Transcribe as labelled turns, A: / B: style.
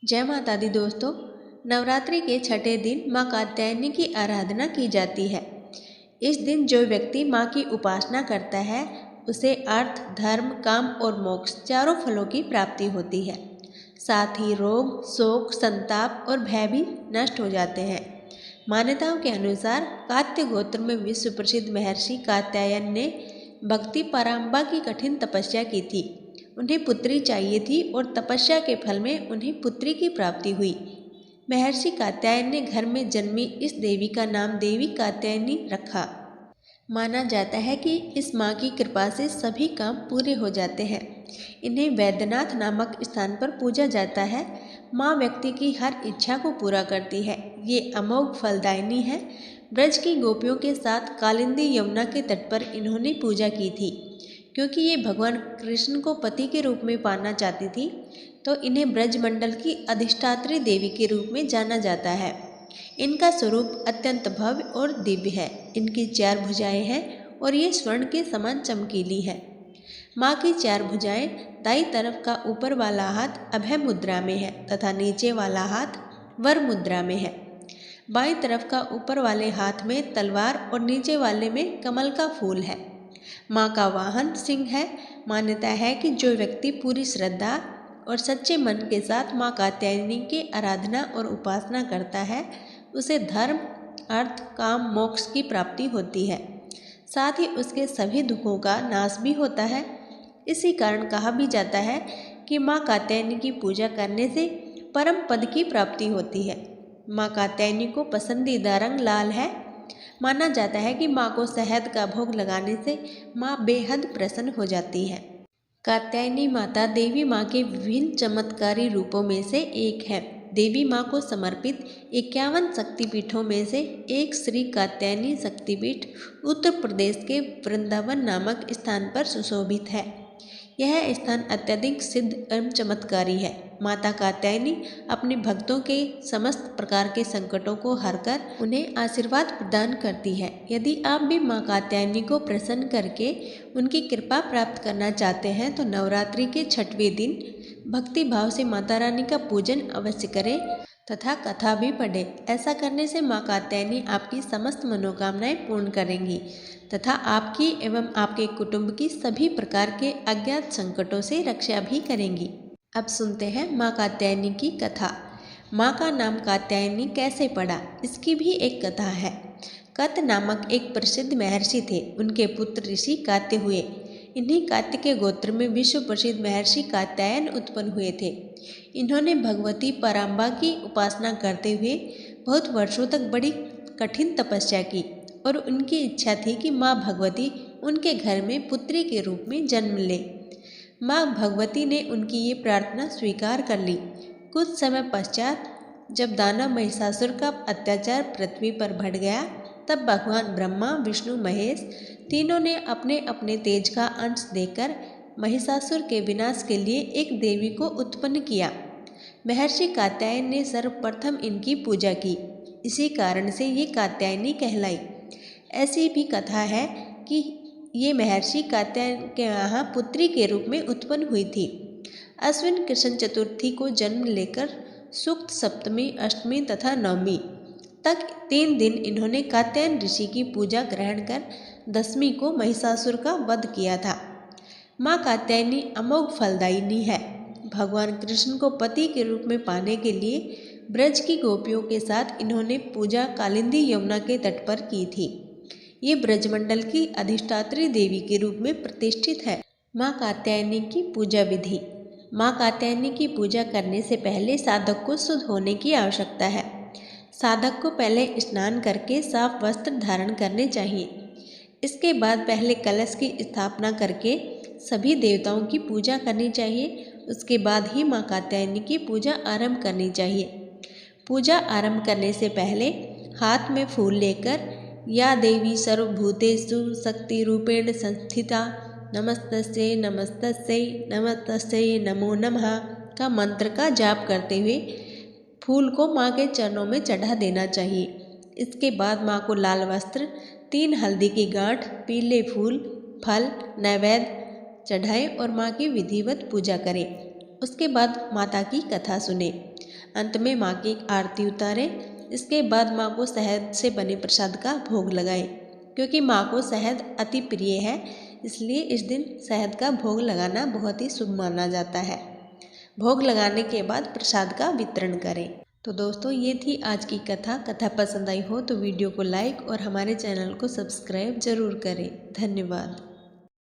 A: जय माता दी दोस्तों। नवरात्रि के छठे दिन माँ कात्यायनी की आराधना की जाती है। इस दिन जो व्यक्ति माँ की उपासना करता है उसे अर्थ, धर्म, काम और मोक्ष चारों फलों की प्राप्ति होती है। साथ ही रोग, शोक, संताप और भय भी नष्ट हो जाते हैं। मान्यताओं के अनुसार कात्य गोत्र में विश्व प्रसिद्ध महर्षि कात्यायन ने भक्ति पराम्बा की कठिन तपस्या की थी। उन्हें पुत्री चाहिए थी और तपस्या के फल में उन्हें पुत्री की प्राप्ति हुई। महर्षि कात्यायन ने घर में जन्मी इस देवी का नाम देवी कात्यायनी रखा। माना जाता है कि इस माँ की कृपा से सभी काम पूरे हो जाते हैं। इन्हें वैद्यनाथ नामक स्थान पर पूजा जाता है। माँ व्यक्ति की हर इच्छा को पूरा करती है। ये अमोघ फलदायिनी है। ब्रज की गोपियों के साथ कालिंदी यमुना के तट पर इन्होंने पूजा की थी। क्योंकि ये भगवान कृष्ण को पति के रूप में पाना चाहती थी, तो इन्हें ब्रजमंडल की अधिष्ठात्री देवी के रूप में जाना जाता है। इनका स्वरूप अत्यंत भव्य और दिव्य है। इनकी 4 भुजाएं हैं और ये स्वर्ण के समान चमकीली है। माँ की 4 भुजाएं, दाईं तरफ का ऊपर वाला हाथ अभय मुद्रा में है तथा नीचे वाला हाथ वर मुद्रा में है। बाईं तरफ का ऊपर वाले हाथ में तलवार और नीचे वाले में कमल का फूल है। माँ का वाहन सिंह है। मान्यता है कि जो व्यक्ति पूरी श्रद्धा और सच्चे मन के साथ माँ कात्यायनी की आराधना और उपासना करता है उसे धर्म, अर्थ, काम, मोक्ष की प्राप्ति होती है। साथ ही उसके सभी दुखों का नाश भी होता है। इसी कारण कहा भी जाता है कि माँ कात्यायनी की पूजा करने से परम पद की प्राप्ति होती है। माँ कात्यायनी को पसंदीदा रंग लाल है। माना जाता है कि माँ को शहद का भोग लगाने से माँ बेहद प्रसन्न हो जाती है। कात्यायनी माता देवी माँ के विभिन्न चमत्कारी रूपों में से एक है। देवी माँ को समर्पित 51 शक्तिपीठों में से एक श्री कात्यायनी शक्तिपीठ उत्तर प्रदेश के वृंदावन नामक स्थान पर सुशोभित है। यह स्थान अत्यधिक सिद्ध एवं चमत्कारी है। माता कात्यायनी अपने भक्तों के समस्त प्रकार के संकटों को हरकर उन्हें आशीर्वाद प्रदान करती है। यदि आप भी माँ कात्यायनी को प्रसन्न करके उनकी कृपा प्राप्त करना चाहते हैं तो नवरात्रि के छठवें दिन भक्ति भाव से माता रानी का पूजन अवश्य करें तथा कथा भी पढ़ें। ऐसा करने से माँ कात्यायनी आपकी समस्त मनोकामनाएं पूर्ण करेंगी तथा आपकी एवं आपके कुटुंब की सभी प्रकार के अज्ञात संकटों से रक्षा भी करेंगी। अब सुनते हैं माँ कात्यायनी की कथा। माँ का नाम कात्यायनी कैसे पड़ा, इसकी भी एक कथा है। कत नामक एक प्रसिद्ध महर्षि थे। उनके पुत्र ऋषि कात्य हुए। इन्हीं कात्य के गोत्र में विश्व प्रसिद्ध महर्षि कात्यायन उत्पन्न हुए थे। इन्होंने भगवती पराम्बा की उपासना करते हुए बहुत वर्षों तक बड़ी कठिन तपस्या की और उनकी इच्छा थी कि माँ भगवती उनके घर में पुत्री के रूप में जन्म ले। माँ भगवती ने उनकी ये प्रार्थना स्वीकार कर ली। कुछ समय पश्चात जब दानव महिषासुर का अत्याचार पृथ्वी पर बढ़ गया, तब भगवान ब्रह्मा, विष्णु, महेश तीनों ने अपने अपने तेज का अंश देकर महिषासुर के विनाश के लिए एक देवी को उत्पन्न किया। महर्षि कात्यायन ने सर्वप्रथम इनकी पूजा की। इसी कारण से ये कात्यायनी कहलाई। ऐसी भी कथा है कि ये महर्षि कात्यायन के यहाँ पुत्री के रूप में उत्पन्न हुई थी। अश्विन कृष्ण चतुर्थी को जन्म लेकर शुक्ल सप्तमी, अष्टमी तथा नवमी तक 3 दिन इन्होंने कात्यायन ऋषि की पूजा ग्रहण कर दशमी को महिषासुर का वध किया था। माँ कात्यायनी अमोघ फलदायिनी है। भगवान कृष्ण को पति के रूप में पाने के लिए ब्रज की गोपियों के साथ इन्होंने पूजा कालिंदी यमुना के तट पर की थी। ये ब्रजमंडल की अधिष्ठात्री देवी के रूप में प्रतिष्ठित है। माँ कात्यायनी की पूजा विधि। माँ कात्यायनी की पूजा करने से पहले साधक को शुद्ध होने की आवश्यकता है। साधक को पहले स्नान करके साफ वस्त्र धारण करने चाहिए। इसके बाद पहले कलश की स्थापना करके सभी देवताओं की पूजा करनी चाहिए। उसके बाद ही माँ कात्यायनी की पूजा आरंभ करनी चाहिए। पूजा आरंभ करने से पहले हाथ में फूल लेकर या देवी सर्वभूतेषु शक्ति रूपेण संस्थिता नमस्तस्यै नमस्तस्यै नमस्तस्यै नमो नमः का मंत्र का जाप करते हुए फूल को माँ के चरणों में चढ़ा देना चाहिए। इसके बाद माँ को लाल वस्त्र, 3 हल्दी की गांठ, पीले फूल, फल, नैवेद्य चढ़ाएं और माँ की विधिवत पूजा करें। उसके बाद माता की कथा सुने। अंत में माँ की आरती उतारें। इसके बाद माँ को शहद से बने प्रसाद का भोग लगाएं। क्योंकि माँ को शहद अति प्रिय है, इसलिए इस दिन शहद का भोग लगाना बहुत ही शुभ माना जाता है। भोग लगाने के बाद प्रसाद का वितरण करें। तो दोस्तों, ये थी आज की कथा पसंद आई हो तो वीडियो को लाइक और हमारे चैनल को सब्सक्राइब जरूर करें। धन्यवाद।